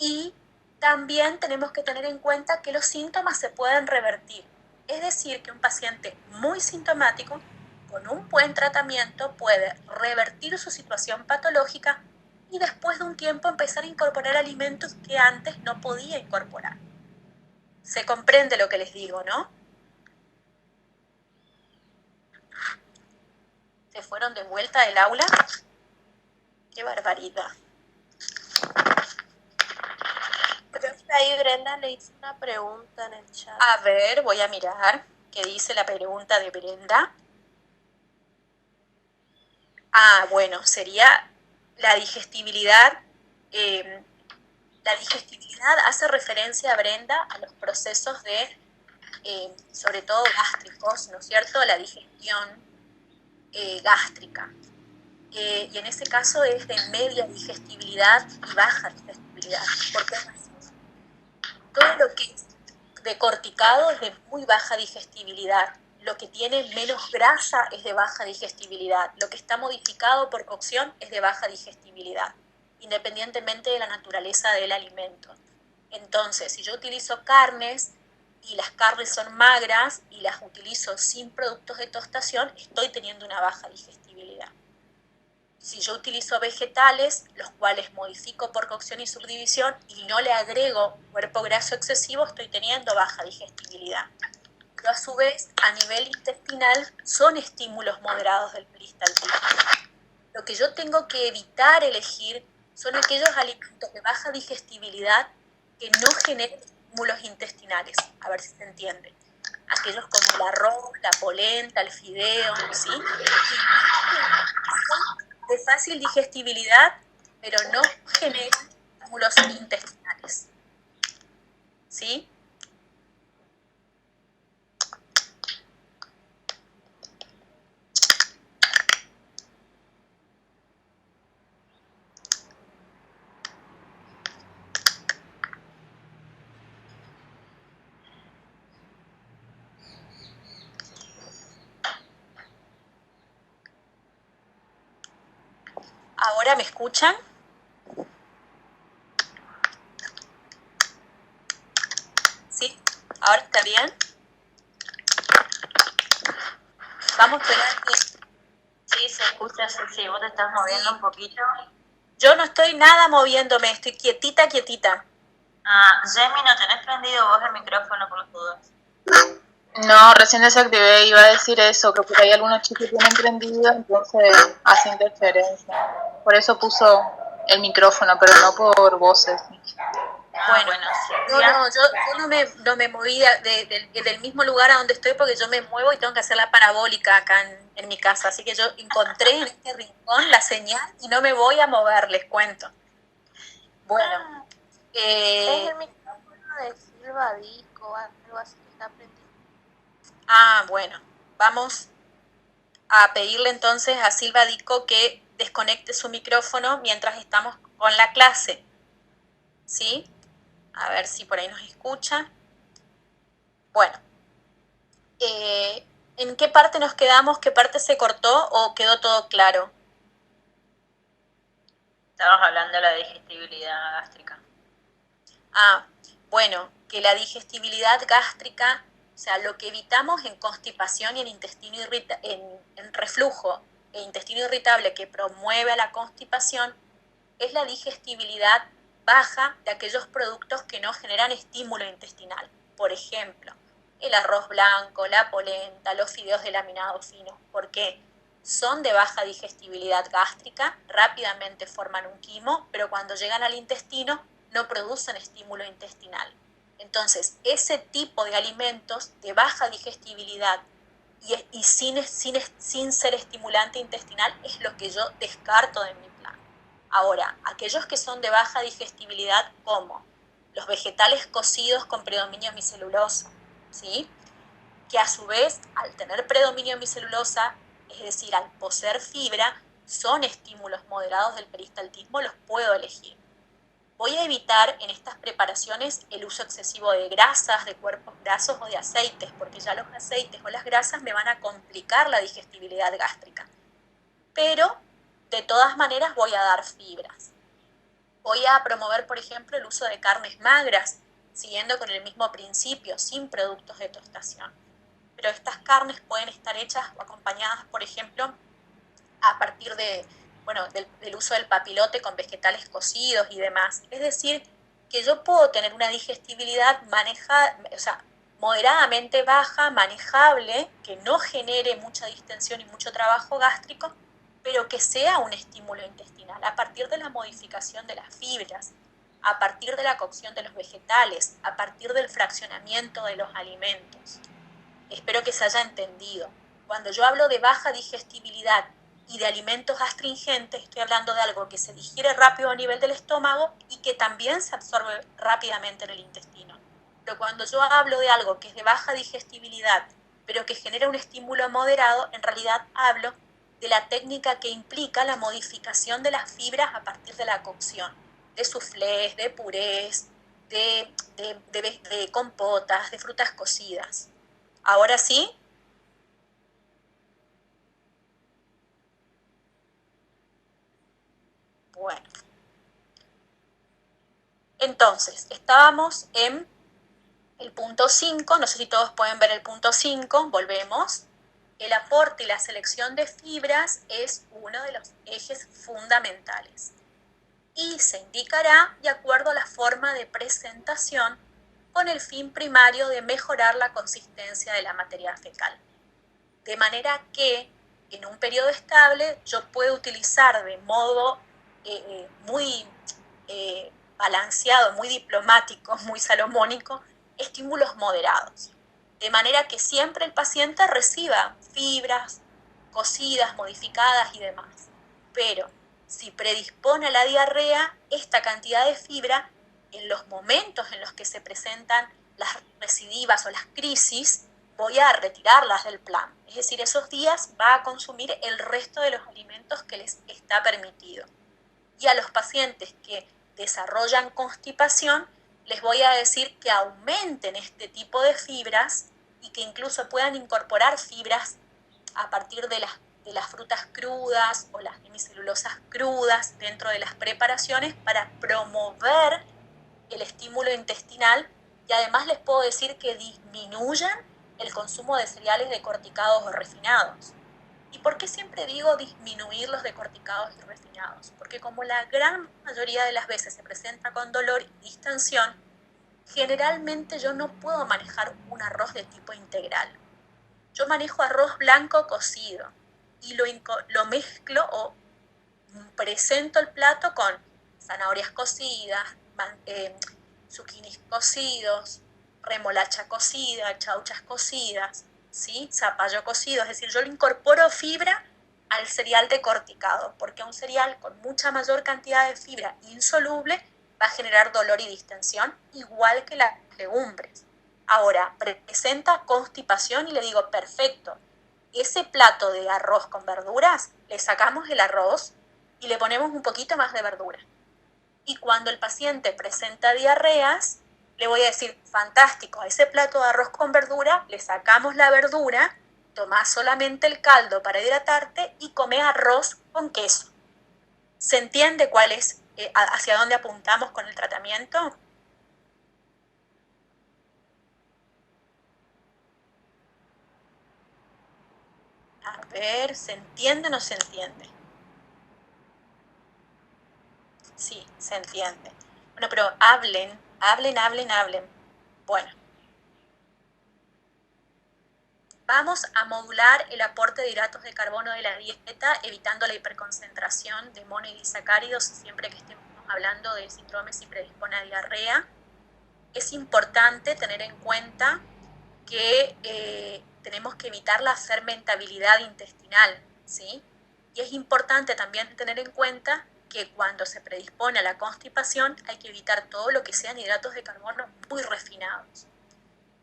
Y también tenemos que tener en cuenta que los síntomas se pueden revertir. Es decir, que un paciente muy sintomático, con un buen tratamiento, puede revertir su situación patológica y después de un tiempo empezar a incorporar alimentos que antes no podía incorporar. Se comprende lo que les digo, ¿no? ¿Se fueron de vuelta del aula? ¡Qué barbaridad! Creo que ahí Brenda le hizo una pregunta en el chat. A ver, voy a mirar qué dice la pregunta de Brenda. Bueno, sería la digestibilidad. La digestibilidad hace referencia, Brenda, a los procesos de, sobre todo gástricos, ¿no es cierto? La digestión gástrica. Y en ese caso es de media digestibilidad y baja digestibilidad. ¿Por qué? Todo lo que es de corticado es de muy baja digestibilidad. Lo que tiene menos grasa es de baja digestibilidad. Lo que está modificado por cocción es de baja digestibilidad, independientemente de la naturaleza del alimento. Entonces, si yo utilizo carnes y las carnes son magras y las utilizo sin productos de tostación, estoy teniendo una baja digestibilidad. Si yo utilizo vegetales, los cuales modifico por cocción y subdivisión y no le agrego cuerpo graso excesivo, estoy teniendo baja digestibilidad. Pero a su vez, a nivel intestinal, son estímulos moderados del peristaltismo. Lo que yo tengo que evitar elegir son aquellos alimentos de baja digestibilidad que no generen estímulos intestinales. A ver si se entiende. Aquellos como el arroz, la polenta, el fideo, ¿sí? De fácil digestibilidad, pero no generan estímulos intestinales. ¿Sí? ¿Ahora me escuchan? ¿Sí? ¿Ahora está bien? Vamos a esperar que... Sí, se escucha, sí, vos te estás moviendo un poquito. Yo no estoy nada moviéndome, estoy quietita, quietita. Jemi, ¿no tenés prendido vos el micrófono por las dudas? No, recién desactivé, iba a decir eso, que por ahí algunos chicos tienen prendido, entonces hace interferencia. Por eso puso el micrófono, pero no por voces. Bueno, yo no me moví del mismo lugar a donde estoy porque yo me muevo y tengo que hacer la parabólica acá en mi casa. Así que yo encontré en este rincón la señal y no me voy a mover, les cuento. Bueno. Es el micrófono de Silva Disco, algo así que está prendido. Bueno, vamos a pedirle entonces a Silva Disco que desconecte su micrófono mientras estamos con la clase. ¿Sí? A ver si por ahí nos escucha. Bueno, ¿en qué parte nos quedamos? ¿Qué parte se cortó o quedó todo claro? Estabas hablando de la digestibilidad gástrica. Bueno, que la digestibilidad gástrica, o sea, lo que evitamos en constipación y en intestino en reflujo e intestino irritable que promueve a la constipación, es la digestibilidad baja de aquellos productos que no generan estímulo intestinal. Por ejemplo, el arroz blanco, la polenta, los fideos de laminado fino. ¿Por qué? Son de baja digestibilidad gástrica, rápidamente forman un quimo, pero cuando llegan al intestino no producen estímulo intestinal. Entonces, ese tipo de alimentos de baja digestibilidad y sin ser estimulante intestinal es lo que yo descarto de mi plan. Ahora, aquellos que son de baja digestibilidad, como los vegetales cocidos con predominio micelulosa, ¿sí? Que a su vez, al tener predominio micelulosa, es decir, al poseer fibra, son estímulos moderados del peristaltismo, los puedo elegir. Voy a evitar en estas preparaciones el uso excesivo de grasas, de cuerpos grasos o de aceites, porque ya los aceites o las grasas me van a complicar la digestibilidad gástrica. Pero, de todas maneras, voy a dar fibras. Voy a promover, por ejemplo, el uso de carnes magras, siguiendo con el mismo principio, sin productos de tostación. Pero estas carnes pueden estar hechas o acompañadas, por ejemplo, a partir de, bueno, del uso del papilote con vegetales cocidos y demás. Es decir, que yo puedo tener una digestibilidad moderadamente baja, manejable, que no genere mucha distensión y mucho trabajo gástrico, pero que sea un estímulo intestinal a partir de la modificación de las fibras, a partir de la cocción de los vegetales, a partir del fraccionamiento de los alimentos. Espero que se haya entendido. Cuando yo hablo de baja digestibilidad y de alimentos astringentes, estoy hablando de algo que se digiere rápido a nivel del estómago y que también se absorbe rápidamente en el intestino. Pero cuando yo hablo de algo que es de baja digestibilidad, pero que genera un estímulo moderado, en realidad hablo de la técnica que implica la modificación de las fibras a partir de la cocción, de soufflés, de purés, de compotas, de frutas cocidas. Ahora sí. Bueno. Entonces, estábamos en el punto 5, no sé si todos pueden ver el punto 5, volvemos. El aporte y la selección de fibras es uno de los ejes fundamentales y se indicará de acuerdo a la forma de presentación con el fin primario de mejorar la consistencia de la materia fecal. De manera que en un periodo estable yo puedo utilizar de modo muy balanceado, muy diplomático, muy salomónico, estímulos moderados. De manera que siempre el paciente reciba fibras cocidas, modificadas y demás. Pero si predispone a la diarrea, esta cantidad de fibra, en los momentos en los que se presentan las recidivas o las crisis, voy a retirarlas del plan. Es decir, esos días va a consumir el resto de los alimentos que les está permitido. Y a los pacientes que desarrollan constipación, les voy a decir que aumenten este tipo de fibras y que incluso puedan incorporar fibras a partir de las frutas crudas o las hemicelulosas crudas dentro de las preparaciones para promover el estímulo intestinal, y además les puedo decir que disminuyan el consumo de cereales decorticados o refinados. ¿Y por qué siempre digo disminuir los decorticados y refinados? Porque como la gran mayoría de las veces se presenta con dolor y distensión, generalmente yo no puedo manejar un arroz de tipo integral. Yo manejo arroz blanco cocido y lo mezclo o presento el plato con zanahorias cocidas, zucchinis cocidos, remolacha cocida, chauchas cocidas, ¿sí? Zapallo cocido, es decir, yo le incorporo fibra al cereal decorticado, porque un cereal con mucha mayor cantidad de fibra insoluble va a generar dolor y distensión, igual que las legumbres. Ahora, presenta constipación y le digo, perfecto, ese plato de arroz con verduras, le sacamos el arroz y le ponemos un poquito más de verdura. Y cuando el paciente presenta diarreas, le voy a decir, fantástico, a ese plato de arroz con verdura le sacamos la verdura, tomás solamente el caldo para hidratarte y comé arroz con queso. ¿Se entiende cuál es, hacia dónde apuntamos con el tratamiento? A ver, ¿se entiende o no se entiende? Sí, se entiende. Bueno, pero hablen. Bueno. Vamos a modular el aporte de hidratos de carbono de la dieta, evitando la hiperconcentración de monodisacáridos siempre que estemos hablando del síndrome si predispone a diarrea. Es importante tener en cuenta que tenemos que evitar la fermentabilidad intestinal, ¿sí? Y es importante también tener en cuenta que cuando se predispone a la constipación hay que evitar todo lo que sean hidratos de carbono muy refinados.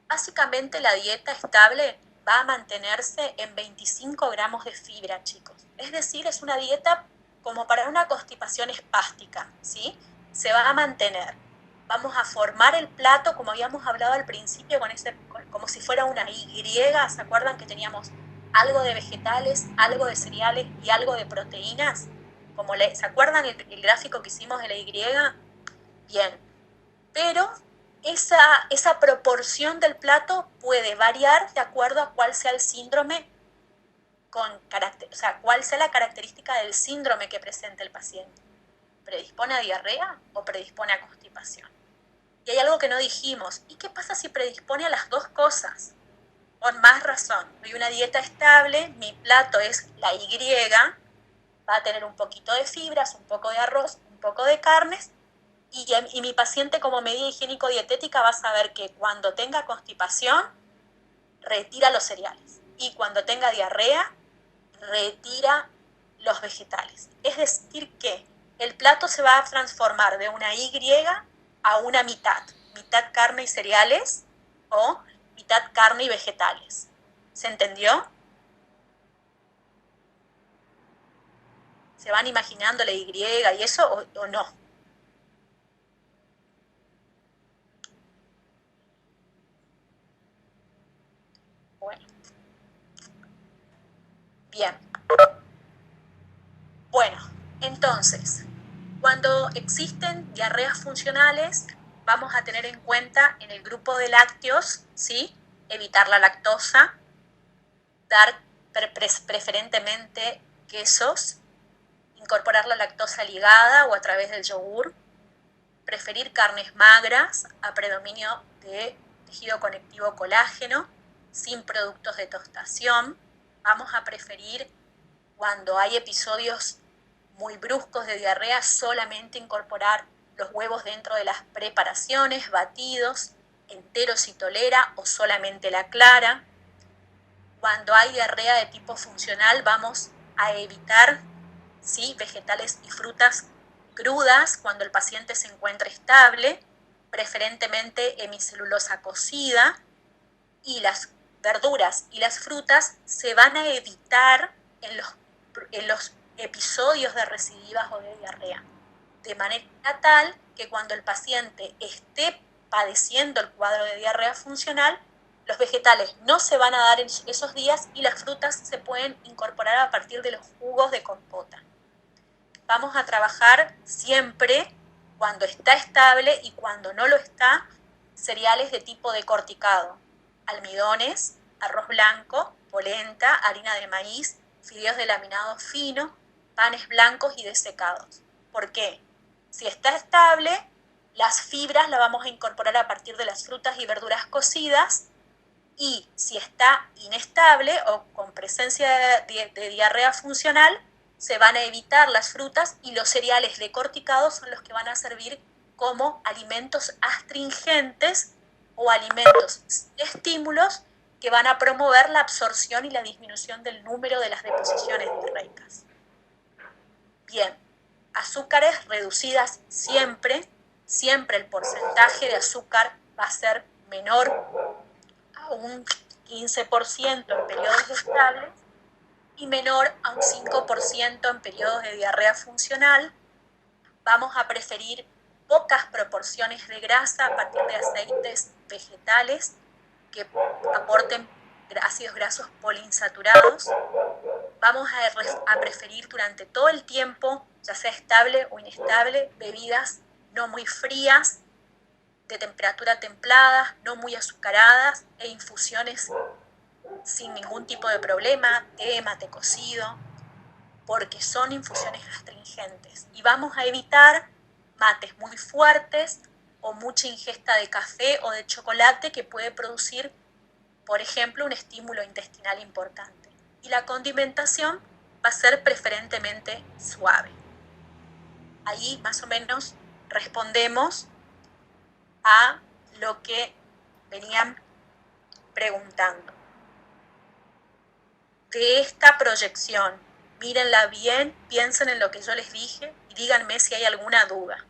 Básicamente la dieta estable va a mantenerse en 25 gramos de fibra, chicos. Es decir, es una dieta como para una constipación espástica, ¿sí? Se va a mantener. Vamos a formar el plato, como habíamos hablado al principio, como si fuera una Y. ¿Se acuerdan que teníamos algo de vegetales, algo de cereales y algo de proteínas? como ¿se acuerdan el gráfico que hicimos de la Y? Bien, pero esa proporción del plato puede variar de acuerdo a cuál sea el síndrome, o sea, cuál sea la característica del síndrome que presente el paciente. ¿Predispone a diarrea o predispone a constipación? Y hay algo que no dijimos. ¿Y qué pasa si predispone a las dos cosas? Con más razón. Hay una dieta estable, mi plato es la Y, va a tener un poquito de fibras, un poco de arroz, un poco de carnes, y mi paciente como medida higiénico-dietética va a saber que cuando tenga constipación, retira los cereales. Y cuando tenga diarrea, retira los vegetales. Es decir que el plato se va a transformar de una Y a una mitad carne y cereales o mitad carne y vegetales. ¿Se entendió? ¿Se van imaginando la Y y eso o no? Bueno. Bien. Bueno, entonces, cuando existen diarreas funcionales, vamos a tener en cuenta en el grupo de lácteos, ¿sí? Evitar la lactosa, dar preferentemente quesos, incorporar la lactosa ligada o a través del yogur, preferir carnes magras a predominio de tejido conectivo colágeno, sin productos de tostación. Vamos a preferir, cuando hay episodios muy bruscos de diarrea, solamente incorporar los huevos dentro de las preparaciones, batidos, enteros si tolera o solamente la clara. Cuando hay diarrea de tipo funcional, vamos a evitar, ¿sí?, vegetales y frutas crudas cuando el paciente se encuentra estable, preferentemente hemicelulosa cocida, y las verduras y las frutas se van a evitar en los episodios de recidivas o de diarrea, de manera tal que cuando el paciente esté padeciendo el cuadro de diarrea funcional, los vegetales no se van a dar en esos días y las frutas se pueden incorporar a partir de los jugos de compota. Vamos a trabajar siempre, cuando está estable y cuando no lo está, cereales de tipo decorticado, almidones, arroz blanco, polenta, harina de maíz, fideos de laminado fino, panes blancos y desecados. ¿Por qué? Si está estable, las fibras las vamos a incorporar a partir de las frutas y verduras cocidas, y si está inestable o con presencia de diarrea funcional, se van a evitar las frutas y los cereales decorticados son los que van a servir como alimentos astringentes o alimentos estímulos que van a promover la absorción y la disminución del número de las deposiciones diarreicas. Bien, azúcares reducidas siempre el porcentaje de azúcar va a ser menor a un 15% en periodos estables y menor a un 5% en periodos de diarrea funcional. Vamos a preferir pocas proporciones de grasa a partir de aceites vegetales que aporten ácidos grasos poliinsaturados. Vamos a preferir durante todo el tiempo, ya sea estable o inestable, bebidas no muy frías, de temperatura templada, no muy azucaradas, e infusiones sin ningún tipo de problema, té, mate cocido, porque son infusiones astringentes. Y vamos a evitar mates muy fuertes o mucha ingesta de café o de chocolate que puede producir, por ejemplo, un estímulo intestinal importante. Y la condimentación va a ser preferentemente suave. Ahí más o menos respondemos a lo que venían preguntando. De esta proyección, mírenla bien, piensen en lo que yo les dije y díganme si hay alguna duda.